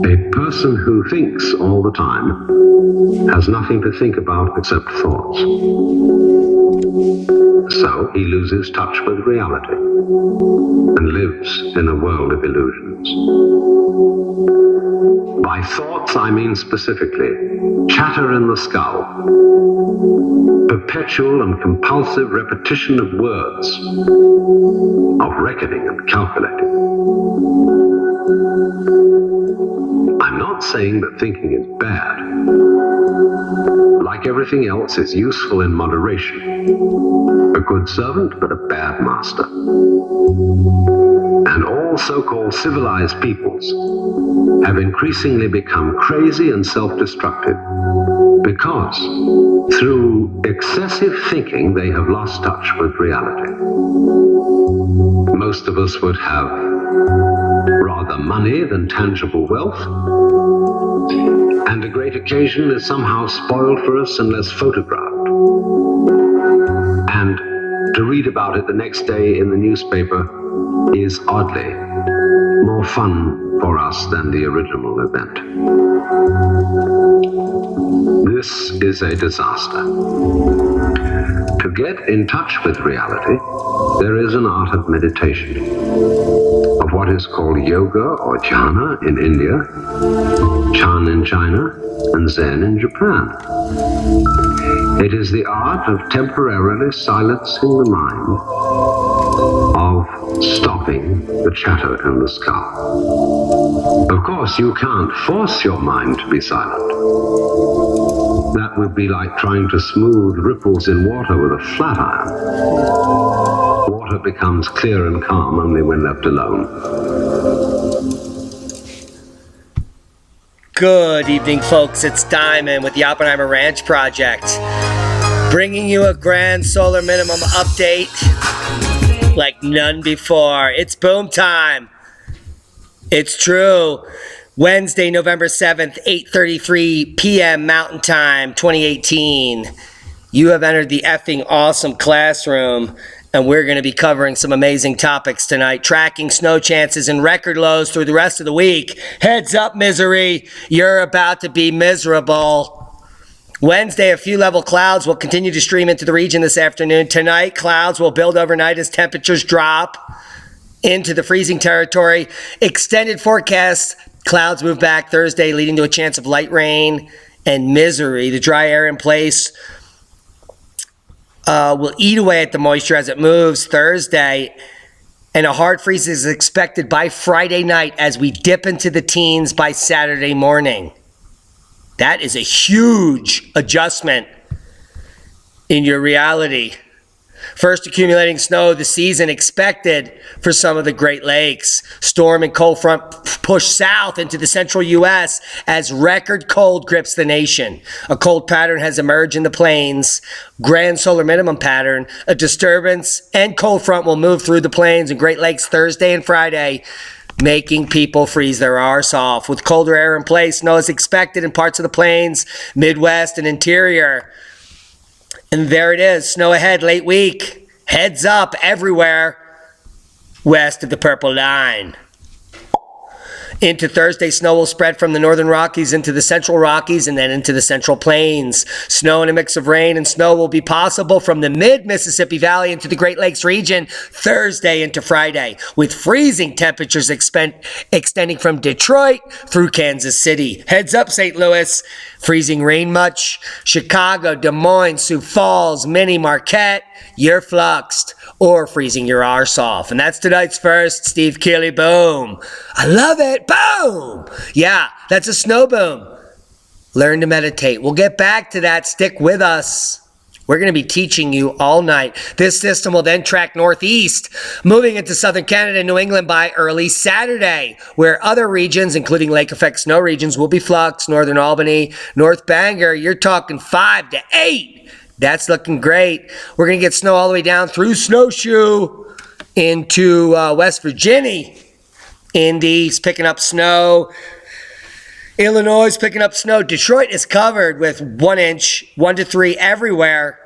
A person who thinks all the time has nothing to think about except thoughts. So he loses touch with reality and lives in a world of illusions. By thoughts, I mean specifically chatter in the skull, perpetual and compulsive repetition of words, of reckoning and calculating. I'm not saying that thinking is bad. Like everything else, it's useful in moderation. A good servant, but a bad master. And all so-called civilized peoples have increasingly become crazy and self-destructive because through excessive thinking they have lost touch with reality. Most of us would have rather money than tangible wealth, and a great occasion is somehow spoiled for us unless photographed. And to read about it the next day in the newspaper is oddly more fun for us than the original event. This is a disaster. To get in touch with reality, there is an art of meditation, of what is called yoga or jhana in India, Chan in China, and Zen in Japan. It is the art of temporarily silencing the mind, of stopping the chatter in the skull. Of course, you can't force your mind to be silent. That would be like trying to smooth ripples in water with a flat iron. Water becomes clear and calm only when left alone. Good evening, folks. It's Diamond with the Oppenheimer Ranch Project, bringing you a grand solar minimum update like none before. It's boom time. It's true. Wednesday, November 7th, 8:33 p.m. Mountain Time, 2018. You have entered the effing awesome classroom, and we're going to be covering some amazing topics tonight. Tracking snow chances and record lows through the rest of the week. Heads up, misery. You're about to be miserable. Wednesday, a few level clouds will continue to stream into the region this afternoon. Tonight, clouds will build overnight as temperatures drop into the freezing territory. Extended forecasts, clouds move back Thursday, leading to a chance of light rain and misery. The dry air in place will eat away at the moisture as it moves Thursday, and a hard freeze is expected by Friday night as we dip into the teens by Saturday morning. That is a huge adjustment in your reality. First accumulating snow of the season expected for some of the Great Lakes. Storm and cold front push south into the central U.S. as record cold grips the nation. A cold pattern has emerged in the plains. Grand solar minimum pattern. A disturbance and cold front will move through the plains and Great Lakes Thursday and Friday, making people freeze their arse off. With colder air in place, snow is expected in parts of the plains, Midwest, and interior. And there it is, snow ahead late week. Heads up everywhere west of the purple line. Into Thursday, snow will spread from the northern Rockies into the central Rockies and then into the central plains. Snow and a mix of rain and snow will be possible from the mid-Mississippi Valley into the Great Lakes region Thursday into Friday, with freezing temperatures extending from Detroit through Kansas City. Heads up, St. Louis. Freezing rain much? Chicago, Des Moines, Sioux Falls, Mini Marquette, you're fluxed or freezing your arse off. And that's tonight's first Steve Keeley boom. I love it. Boom. Yeah, that's a snow boom. Learn to meditate. We'll get back to that. Stick with us. We're going to be teaching you all night. This system will then track northeast, moving into southern Canada and New England by early Saturday, where other regions, including lake effect snow regions, will be flux. Northern Albany, North Bangor, you're talking 5 to 8. That's looking great. We're going to get snow all the way down through Snowshoe into West Virginia. Indy's picking up snow. Illinois is picking up snow. Detroit is covered with 1 inch, 1 to 3 everywhere.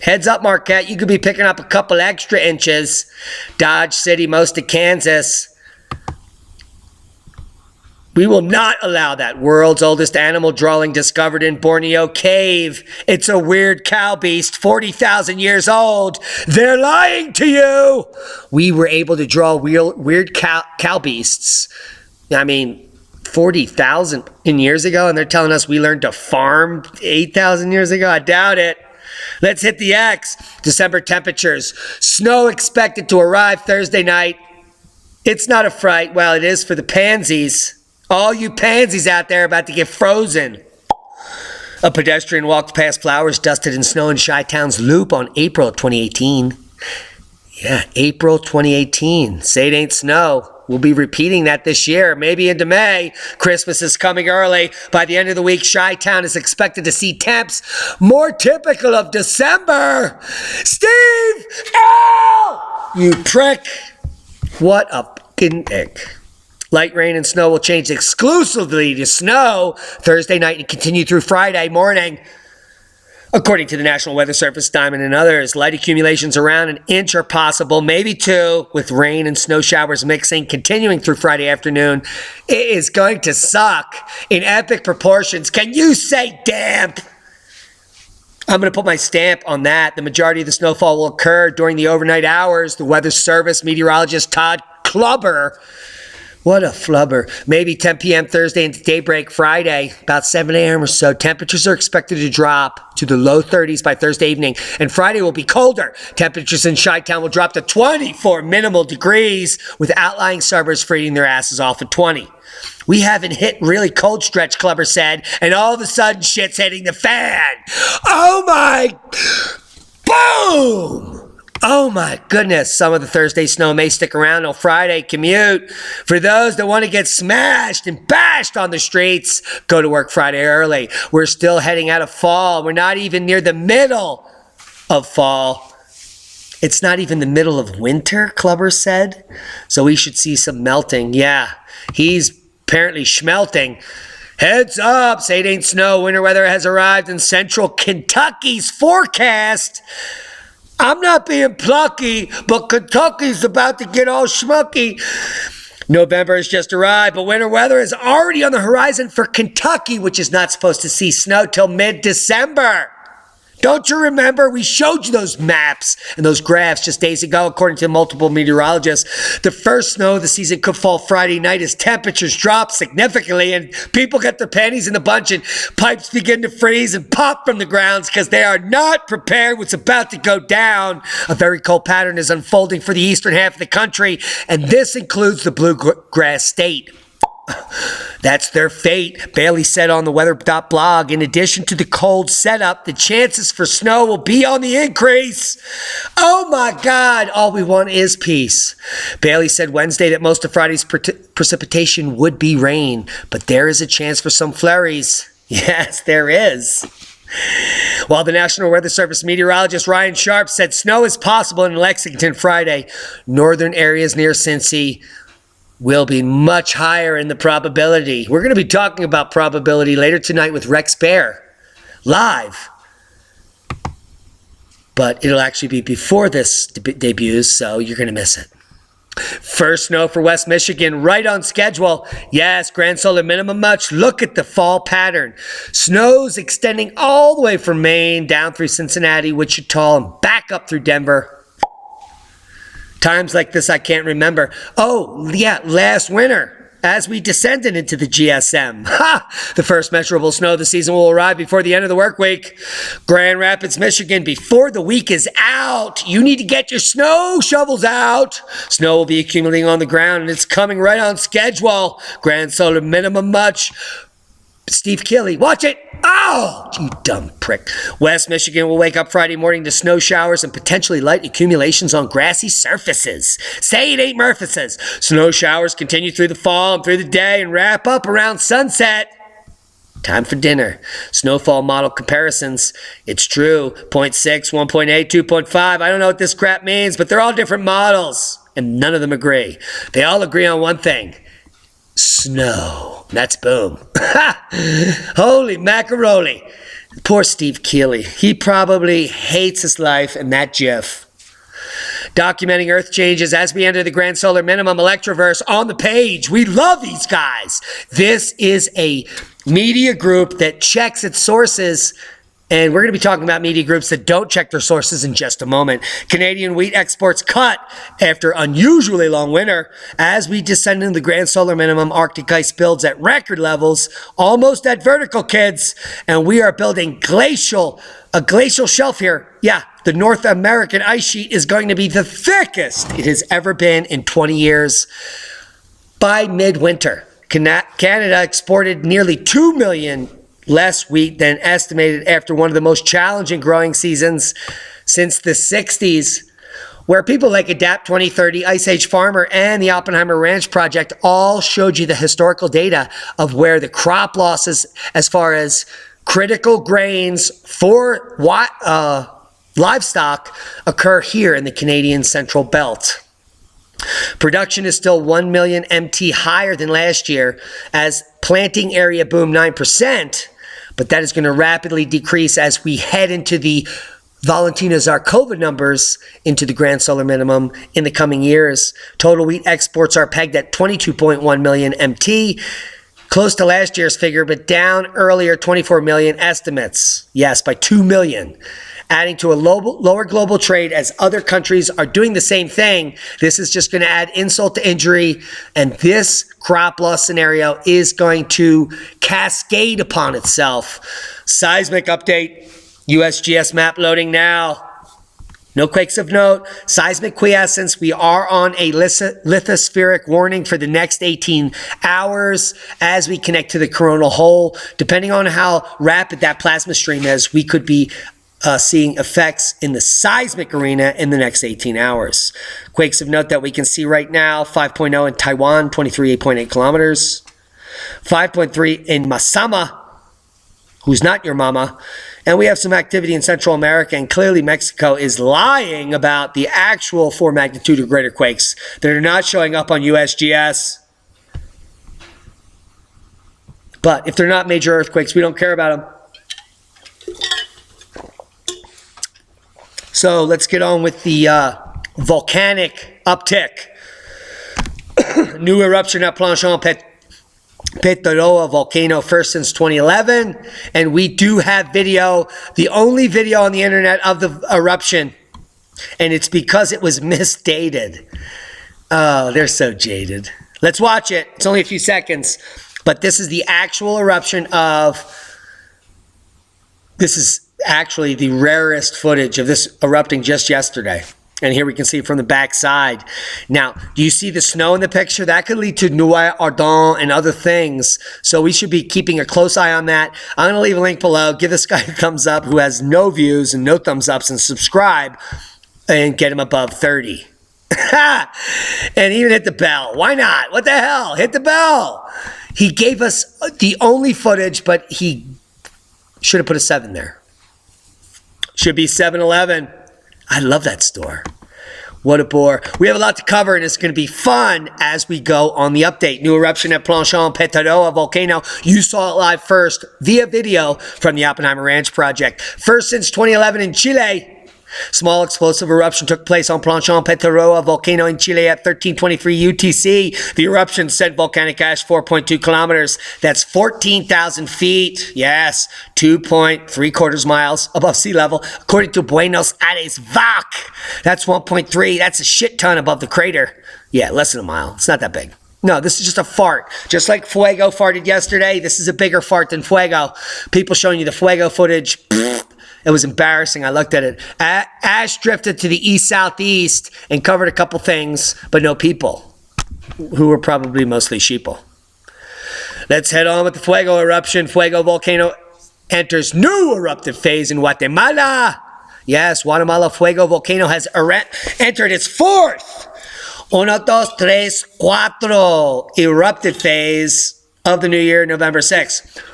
Heads up, Marquette. You could be picking up a couple extra inches. Dodge City, most of Kansas. We will not allow that. World's oldest animal drawing discovered in Borneo cave. It's a weird cow beast, 40,000 years old. They're lying to you. We were able to draw weird cow beasts. 40,000 years ago, and they're telling us we learned to farm 8,000 years ago? I doubt it. Let's hit the X. December temperatures. Snow expected to arrive Thursday night. It's not a fright. Well, it is for the pansies. All you pansies out there about to get frozen. A pedestrian walked past flowers dusted in snow in Chi-Town's Loop on April 2018. Yeah, April 2018. Say it ain't snow. We'll be repeating that this year, maybe into May. Christmas is coming early. By the end of the week, Chi-Town is expected to see temps more typical of December. Steve! Ow! You prick. What a fucking ick. Light rain and snow will change exclusively to snow Thursday night and continue through Friday morning. According to the National Weather Service, Diamond and others, light accumulations around an inch are possible, maybe 2, with rain and snow showers mixing, continuing through Friday afternoon. It is going to suck in epic proportions. Can you say damp? I'm going to put my stamp on that. The majority of the snowfall will occur during the overnight hours. The Weather Service meteorologist Todd Clubber, what a flubber, maybe 10 p.m. Thursday into daybreak Friday, about 7 a.m. or so. Temperatures are expected to drop to the low 30s by Thursday evening, and Friday will be colder. Temperatures in Chi-Town will drop to 24 minimal degrees, with outlying suburbs freezing their asses off at 20. We haven't hit really cold stretch, Clubber said, and all of a sudden shit's hitting the fan. Oh my, boom! Oh my goodness, some of the Thursday snow may stick around on Friday commute. For those that want to get smashed and bashed on the streets, go to work Friday early. We're still heading out of fall. We're not even near the middle of fall. It's not even the middle of winter, Clubber said. So we should see some melting. Yeah, he's apparently schmelting. Heads up, say it ain't snow. Winter weather has arrived in central Kentucky's forecast. I'm not being plucky, but Kentucky's about to get all schmucky. November has just arrived, but winter weather is already on the horizon for Kentucky, which is not supposed to see snow till mid-December. Don't you remember? We showed you those maps and those graphs just days ago, according to multiple meteorologists. The first snow of the season could fall Friday night as temperatures drop significantly and people get their panties in a bunch and pipes begin to freeze and pop from the grounds because they are not prepared what's about to go down. A very cold pattern is unfolding for the eastern half of the country, and this includes the bluegrass state. That's their fate, Bailey said on the weather.blog. In addition to the cold setup, the chances for snow will be on the increase. Oh my God, all we want is peace. Bailey said Wednesday that most of Friday's precipitation would be rain, but there is a chance for some flurries. Yes, there is. While the National Weather Service meteorologist Ryan Sharp said snow is possible in Lexington Friday, northern areas near Cincy will be much higher in the probability. We're going to be talking about probability later tonight with Rex Bear, live. But it'll actually be before this debuts, so you're going to miss it. First snow for West Michigan, right on schedule. Yes, grand solar minimum much. Look at the fall pattern. Snow's extending all the way from Maine, down through Cincinnati, Wichita, and back up through Denver. Times like this I can't remember. Oh, yeah, last winter, as we descended into the GSM. Ha! The first measurable snow of the season will arrive before the end of the work week. Grand Rapids, Michigan, before the week is out. You need to get your snow shovels out. Snow will be accumulating on the ground, and it's coming right on schedule. Grand solar minimum much. Steve Kelly, watch it. Oh, you dumb prick. West Michigan will wake up Friday morning to snow showers and potentially light accumulations on grassy surfaces. Say it ain't Murphy's. Snow showers continue through the fall and through the day and wrap up around sunset. Time for dinner. Snowfall model comparisons. It's true. 0.6, 1.8, 2.5. I don't know what this crap means, but they're all different models, and none of them agree. They all agree on one thing. Snow. That's boom. Holy macaroni. Poor Steve Keeley. He probably hates his life in that jiff. documenting Earth changes as we enter the grand solar minimum electroverse on the page. We love these guys. This is a media group that checks its sources, and we're going to be talking about media groups that don't check their sources in just a moment. Canadian wheat exports cut after unusually long winter. As we descend into the grand solar minimum, Arctic ice builds at record levels, almost at vertical, kids, and we are building a glacial shelf here. Yeah, the North American ice sheet is going to be the thickest it has ever been in 20 years. By midwinter, Canada exported nearly 2 million less wheat than estimated after one of the most challenging growing seasons since the 60s, where people like Adapt 2030, Ice Age Farmer, and the Oppenheimer Ranch Project all showed you the historical data of where the crop losses as far as critical grains for livestock occur here in the Canadian Central Belt. Production is still 1 million MT higher than last year as planting area boomed 9%, but that is going to rapidly decrease as we head into the Valentina Zarkova numbers into the grand solar minimum in the coming years. Total wheat exports are pegged at 22.1 million MT, close to last year's figure, but down earlier 24 million estimates. Yes, by 2 million. Adding to a lower global trade as other countries are doing the same thing. This is just going to add insult to injury, and this crop loss scenario is going to cascade upon itself. Seismic update. USGS map loading now. No quakes of note. Seismic quiescence. We are on a lithospheric warning for the next 18 hours as we connect to the coronal hole. Depending on how rapid that plasma stream is, we could be seeing effects in the seismic arena in the next 18 hours. Quakes of note that we can see right now: 5.0 in Taiwan, 23.8 kilometers. 5.3 in Masama, who's not your mama. And we have some activity in Central America, and clearly Mexico is lying about the actual 4 magnitude or greater quakes that are not showing up on USGS. But if they're not major earthquakes, we don't care about them. So let's get on with the volcanic uptick. New eruption at Planchón-Peteroa volcano, first since 2011. And we do have video, the only video on the internet of the eruption. And it's because it was misdated. Oh, they're so jaded. Let's watch it. It's only a few seconds. But this is the actual eruption of... This is actually the rarest footage of this erupting just yesterday. And here we can see from the back side. Now, do you see the snow in the picture? That could lead to Nouvelle Ardent and other things. So we should be keeping a close eye on that. I'm going to leave a link below. Give this guy a thumbs up who has no views and no thumbs ups, and subscribe and get him above 30. And even hit the bell. Why not? What the hell? Hit the bell. He gave us the only footage, but he should have put a 7 there. Should be 7-Eleven. I love that store. What a bore. We have a lot to cover, and it's going to be fun as we go on the update. New eruption at Planchón-Peteroa volcano. You saw it live first via video from the Oppenheimer Ranch Project. First since 2011 in Chile. Small explosive eruption took place on Planchón-Peteroa volcano in Chile at 1323 UTC. The eruption sent volcanic ash 4.2 kilometers. That's 14,000 feet. Yes, 2.75 miles above sea level, according to Buenos Aires VAC. That's 1.3. That's a shit ton above the crater. Yeah, less than a mile. It's not that big. No, this is just a fart. Just like Fuego farted yesterday, this is a bigger fart than Fuego. People showing you the Fuego footage. It was embarrassing. I looked at it. Ash drifted to the east-southeast and covered a couple things, but no people, who were probably mostly sheeple. Let's head on with the Fuego eruption. Fuego volcano enters new eruptive phase in Guatemala. Yes, Guatemala Fuego volcano has entered its 4th, 1, 2, 3, 4 eruptive phase of the new year, November 6th.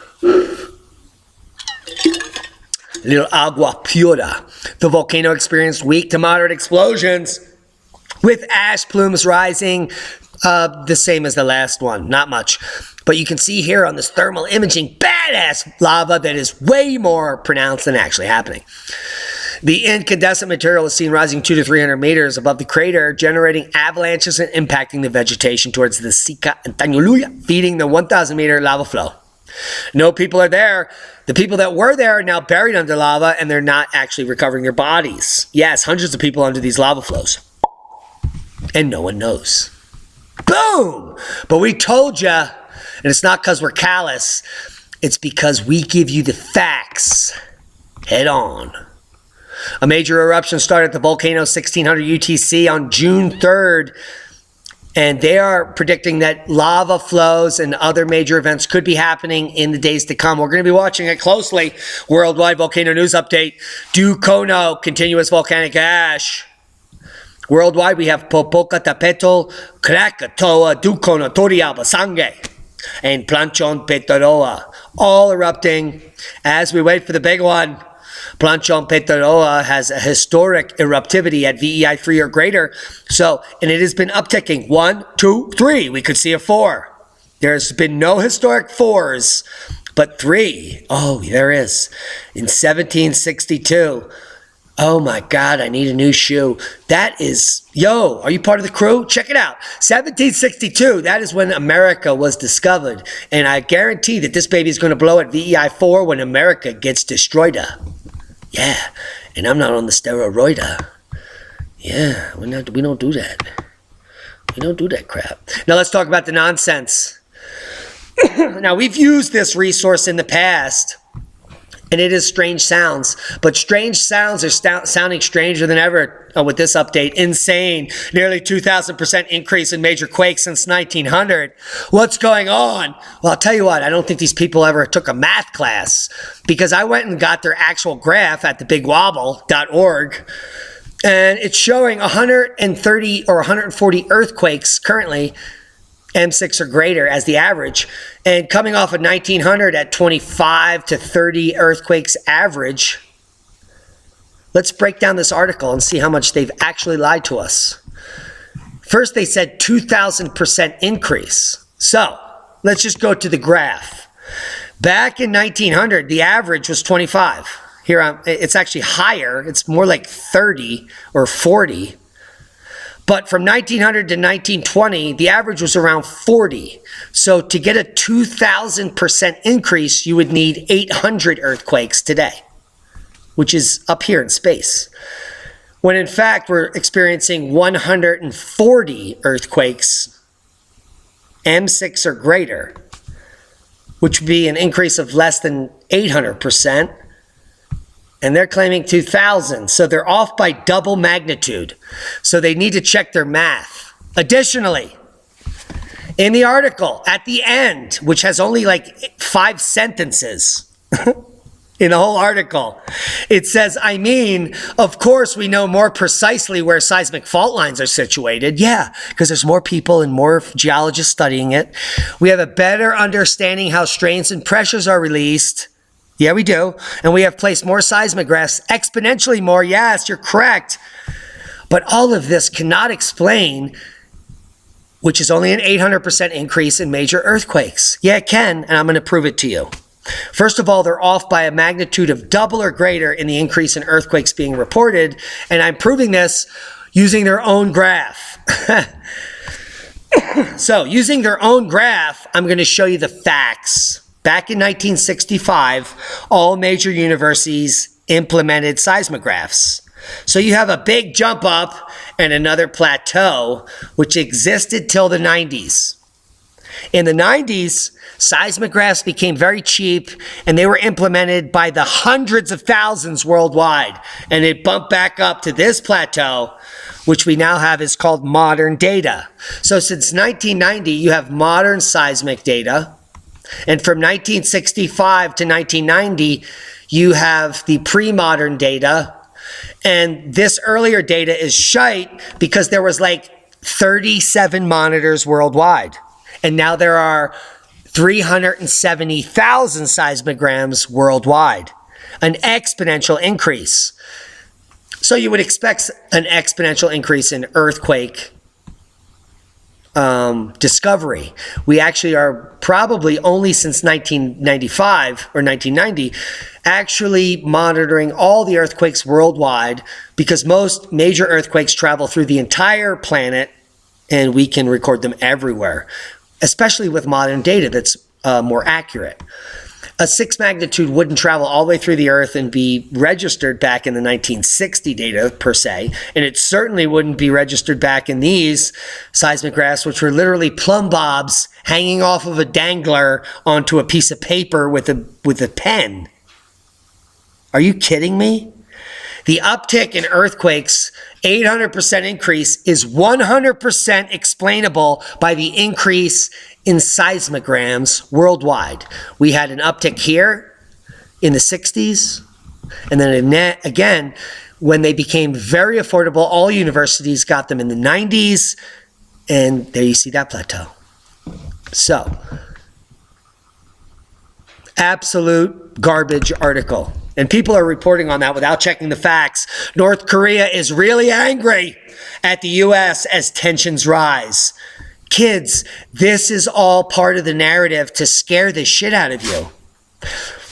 Little agua pura. The volcano experienced weak to moderate explosions with ash plumes rising, the same as the last one, not much. But you can see here on this thermal imaging, badass lava that is way more pronounced than actually happening. The incandescent material is seen rising 200 to 300 meters above the crater, generating avalanches and impacting the vegetation towards the Sica and Tanyoluya, feeding the 1,000-meter lava flow. No people are there. The people that were there are now buried under lava, and they're not actually recovering their bodies. Yes, hundreds of people under these lava flows. And no one knows. Boom! But we told you, and it's not because we're callous, it's because we give you the facts head on. A major eruption started at the Volcano 1600 UTC on June 3rd, and they are predicting that lava flows and other major events could be happening in the days to come. We're going to be watching it closely. Worldwide Volcano News Update. Dukono, continuous volcanic ash. Worldwide, we have Popocatépetl, Krakatoa, Dukono, Toriaba, Sangay, and Planchón-Peteroa, all erupting as we wait for the big one. Planchón-Peteroa has a historic eruptivity at VEI 3 or greater, and it has been upticking. 1, 2, 3. We could see a 4. There's been no historic 4s, but 3. Oh, there is. In 1762. Oh my God, I need a new shoe. That is, yo, are you part of the crew? Check it out. 1762, that is when America was discovered. And I guarantee that this baby is going to blow at VEI 4 when America gets destroyed. Yeah, and I'm not on the steroid. Yeah, we don't do that. We don't do that crap. Now let's talk about the nonsense. Now we've used this resource in the past, and it is strange sounds, but strange sounds are sounding stranger than ever with this update. Insane. Nearly 2,000% increase in major quakes since 1900. What's going on? Well, I'll tell you what, I don't think these people ever took a math class, because I went and got their actual graph at thebigwobble.org, and it's showing 130 or 140 earthquakes currently, M6 or greater as the average, and coming off of 1900 at 25 to 30 earthquakes average. Let's break down this article and see how much they've actually lied to us. First, they said 2,000% increase. So let's just go to the graph. Back in 1900, the average was 25. Here, it's actually higher. It's more like 30 or 40. But from 1900 to 1920, the average was around 40. So to get a 2,000% increase, you would need 800 earthquakes today, which is up here in space. When in fact, we're experiencing 140 earthquakes, M6 or greater, which would be an increase of less than 800%. And they're claiming 2,000. So they're off by double magnitude. So they need to check their math. Additionally, in the article at the end, which has only like 5 sentences in the whole article, it says, of course we know more precisely where seismic fault lines are situated. Yeah, because there's more people and more geologists studying it. We have a better understanding how strains and pressures are released. Yeah, we do. And we have placed more seismographs, exponentially more. Yes, you're correct. But all of this cannot explain, which is only an 800% increase in major earthquakes. Yeah, it can, and I'm going to prove it to you. First of all, they're off by a magnitude of double or greater in the increase in earthquakes being reported, and I'm proving this using their own graph. So, using their own graph, I'm going to show you the facts. Back in 1965, all major universities implemented seismographs. So you have a big jump up and another plateau, which existed till the 90s. In the 90s, seismographs became very cheap, and they were implemented by the hundreds of thousands worldwide. And it bumped back up to this plateau, which we now have is called modern data. So since 1990, you have modern seismic data. And from 1965 to 1990, you have the pre-modern data. And this earlier data is shite because there was like 37 monitors worldwide. And now there are 370,000 seismograms worldwide. An exponential increase. So you would expect an exponential increase in earthquake discovery. We actually are probably only since 1995 or 1990 actually monitoring all the earthquakes worldwide, because most major earthquakes travel through the entire planet and we can record them everywhere, especially with modern data that's more accurate. A 6 magnitude wouldn't travel all the way through the earth and be registered back in the 1960 data per se, and it certainly wouldn't be registered back in these seismographs, which were literally plumb bobs hanging off of a dangler onto a piece of paper with a pen. Are you kidding me? The uptick in earthquakes, 800% increase, is 100% explainable by the increase in seismograms worldwide. We had an uptick here in the 60s, and then again, when they became very affordable, all universities got them in the 90s, and there you see that plateau. So, absolute garbage article. And people are reporting on that without checking the facts. North Korea is really angry at the U.S. as tensions rise. Kids, this is all part of the narrative to scare the shit out of you.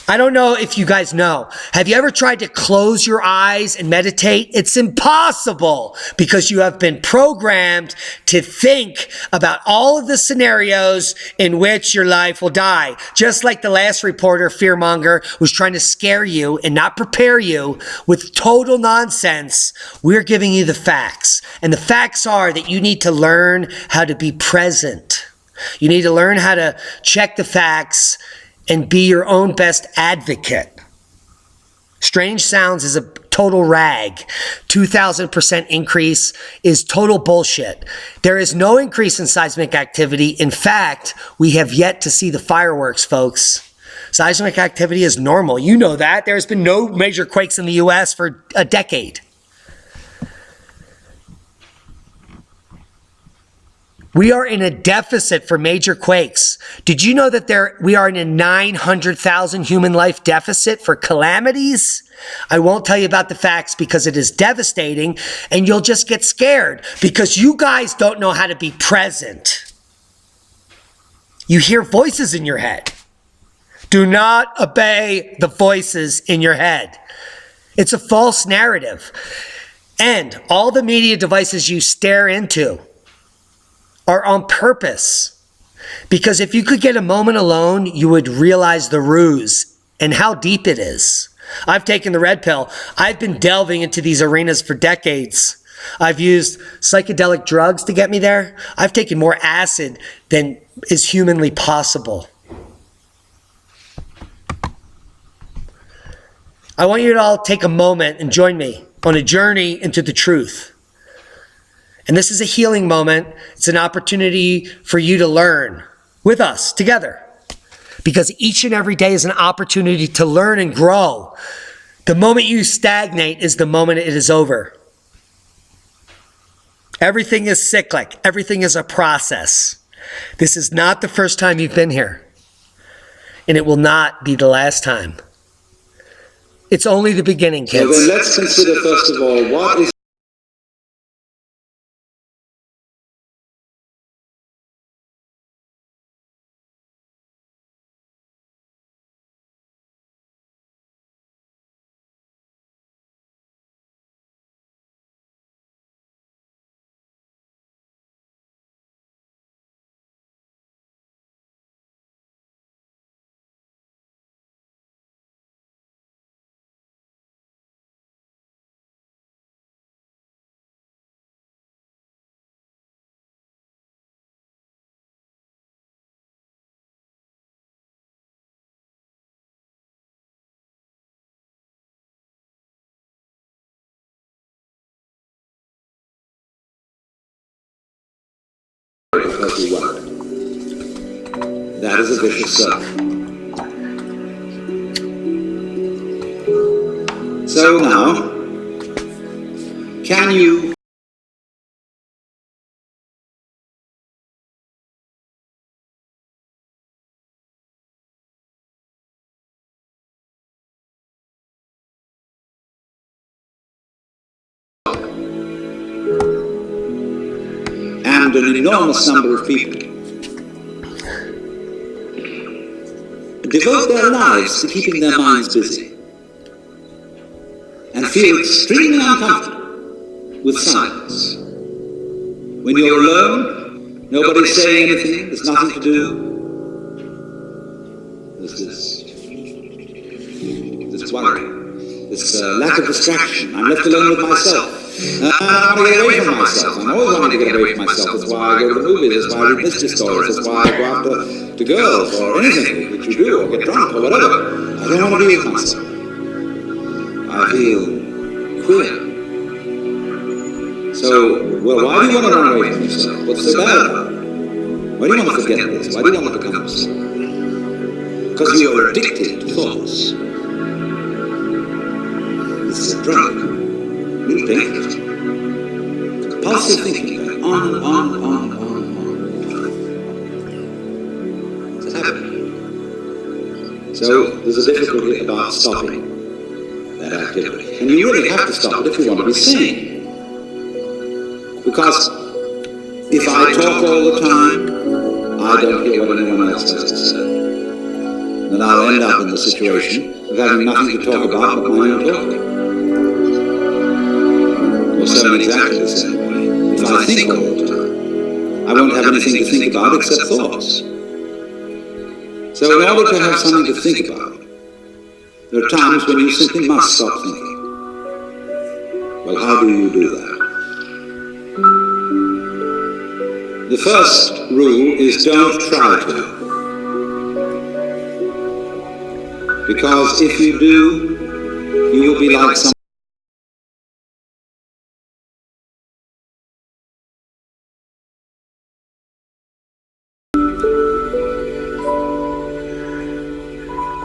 I don't know if you guys know. Have you ever tried to close your eyes and meditate? It's impossible because you have been programmed to think about all of the scenarios in which your life will die. Just like the last reporter, fearmonger, was trying to scare you and not prepare you with total nonsense. We're giving you the facts. And the facts are that you need to learn how to be present. You need to learn how to check the facts and be your own best advocate. Strange sounds is a total rag. 2,000% increase is total bullshit. There is no increase in seismic activity. In fact, we have yet to see the fireworks, folks. Seismic activity is normal. You know that. There's been no major quakes in the U.S. for a decade. We are in a deficit for major quakes. Did you know that we are in a 900,000 human life deficit for calamities? I won't tell you about the facts because it is devastating, and you'll just get scared because you guys don't know how to be present. You hear voices in your head. Do not obey the voices in your head. It's a false narrative. And all the media devices you stare into are on purpose. Because if you could get a moment alone, you would realize the ruse and how deep it is. I've taken the red pill. I've been delving into these arenas for decades. I've used psychedelic drugs to get me there. I've taken more acid than is humanly possible. I want you to all take a moment and join me on a journey into the truth. And this is a healing moment. It's an opportunity for you to learn with us together. Because each and every day is an opportunity to learn and grow. The moment you stagnate is the moment it is over. Everything is cyclic. Everything is a process. This is not the first time you've been here. And it will not be the last time. It's only the beginning, kids. So then let's consider first of all, what is that is a vicious circle. So now, can you and and an enormous number of people devote their lives to keeping their minds busy and feel extremely uncomfortable with silence. When you're alone, nobody's saying anything, there's nothing to do. There's this worry, this lack of distraction. I'm left alone with myself. I want to get away from myself. I'm always wanting to get away from myself. That's why I go to the movies. That's why I read mystery stories. That's why I go after the girls or anything which you do, or get drunk or whatever. I don't want to be with myself. I feel queer. So, well, why do you want to run away from yourself? What's so bad about it? Why do you want to forget this? Why do you want to become yourself? Because you are addicted to thoughts. This is a drug. Really dangerous. Compulsive thinking, going on and on and on and on and on. It's a habit. So there's a difficulty about stopping that activity. And you really have to stop it if you want to be sane. Because if I talk all the time, I don't hear what anyone else has to say. Then I'll end up in the situation of having nothing to talk about but my own talk. Or so in exactly the same way. If I think all the time, I won't have anything to think about except thoughts. So in order to have something to think about, there are times when you simply must stop thinking. Well, how do you do that? The first rule is don't try to. Because if you do, you will be like someone.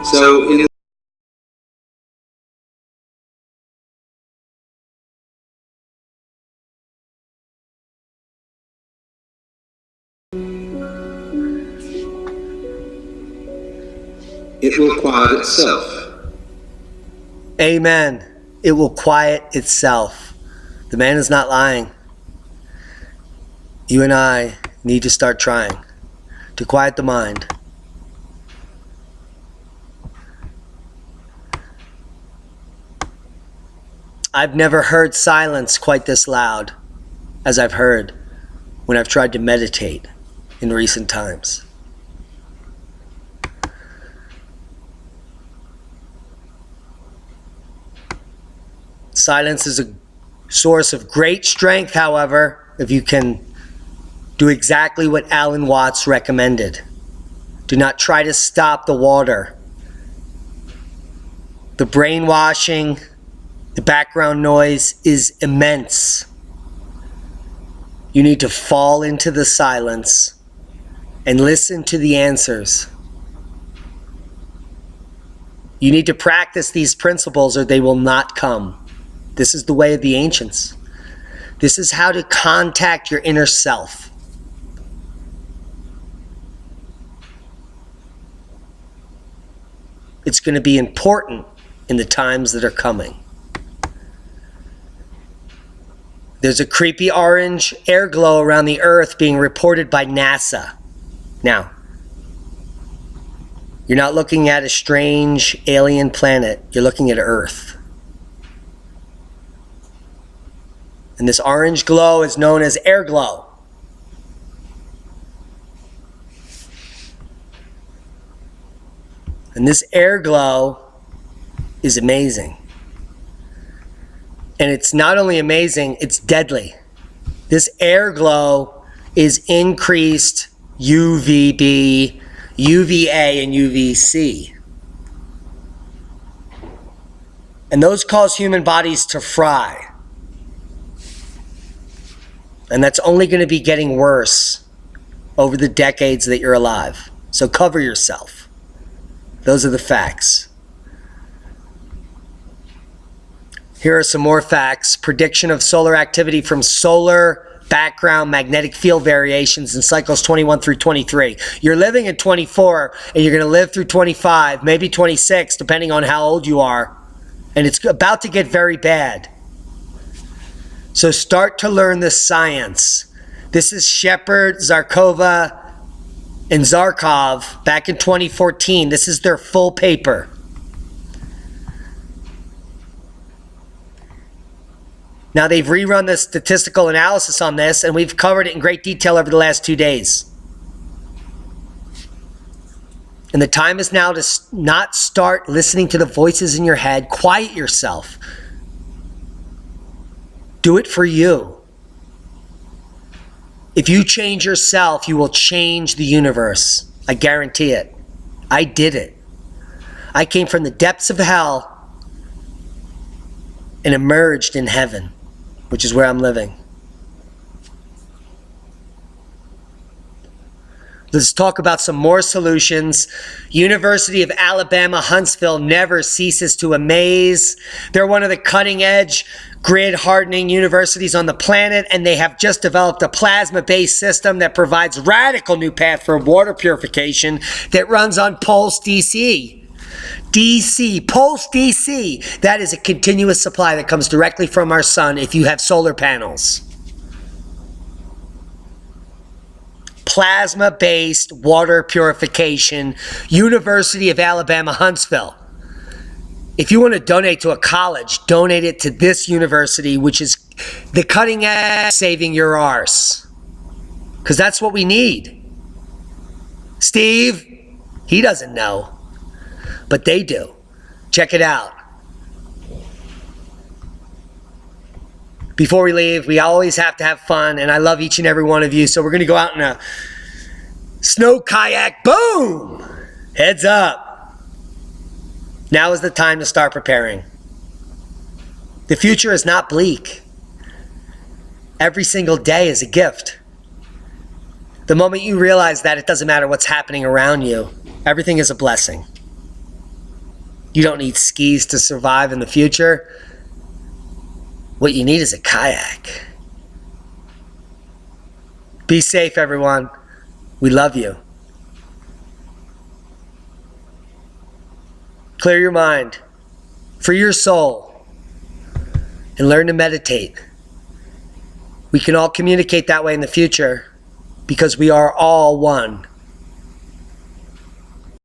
So in it will quiet itself. Amen. It will quiet itself. The man is not lying. You and I need to start trying to quiet the mind. I've never heard silence quite this loud as I've heard when I've tried to meditate in recent times. Silence is a source of great strength, however, if you can do exactly what Alan Watts recommended. Do not try to stop the water. The brainwashing, the background noise is immense. You need to fall into the silence and listen to the answers. You need to practice these principles or they will not come. This is the way of the ancients. This is how to contact your inner self. It's going to be important in the times that are coming. There's a creepy orange air glow around the Earth being reported by NASA. Now, you're not looking at a strange alien planet. You're looking at Earth. And this orange glow is known as air glow. And this air glow is amazing. And it's not only amazing, it's deadly. This air glow is increased UVB, UVA, and UVC. And those cause human bodies to fry. And that's only going to be getting worse over the decades that you're alive. So cover yourself. Those are the facts. Here are some more facts. Prediction of solar activity from solar background magnetic field variations in cycles 21 through 23. You're living in 24 and you're going to live through 25, maybe 26, depending on how old you are. And it's about to get very bad. So start to learn the science. This is Shepard, Zarkova, and Zarkov back in 2014. This is their full paper. Now they've rerun the statistical analysis on this, and we've covered it in great detail over the last 2 days. And the time is now to not start listening to the voices in your head. Quiet yourself. Do it for you. If you change yourself, you will change the universe. I guarantee it. I did it. I came from the depths of hell and emerged in heaven, which is where I'm living. Let's talk about some more solutions. University of Alabama, Huntsville never ceases to amaze. They're one of the cutting-edge, grid-hardening universities on the planet, and they have just developed a plasma-based system that provides radical new path for water purification that runs on pulse DC. Pulse DC. That is a continuous supply that comes directly from our sun if you have solar panels. Plasma-based water purification, University of Alabama, Huntsville. If you want to donate to a college, donate it to this university, which is the cutting edge, saving your arse. Because that's what we need. Steve, he doesn't know, but they do. Check it out. Before we leave, we always have to have fun, and I love each and every one of you, so we're going to go out in a snow kayak. Boom! Heads up. Now is the time to start preparing. The future is not bleak. Every single day is a gift. The moment you realize that, it doesn't matter what's happening around you. Everything is a blessing. You don't need skis to survive in the future. What you need is a kayak. Be safe, everyone. We love you. Clear your mind. Free your soul. And learn to meditate. We can all communicate that way in the future because we are all one.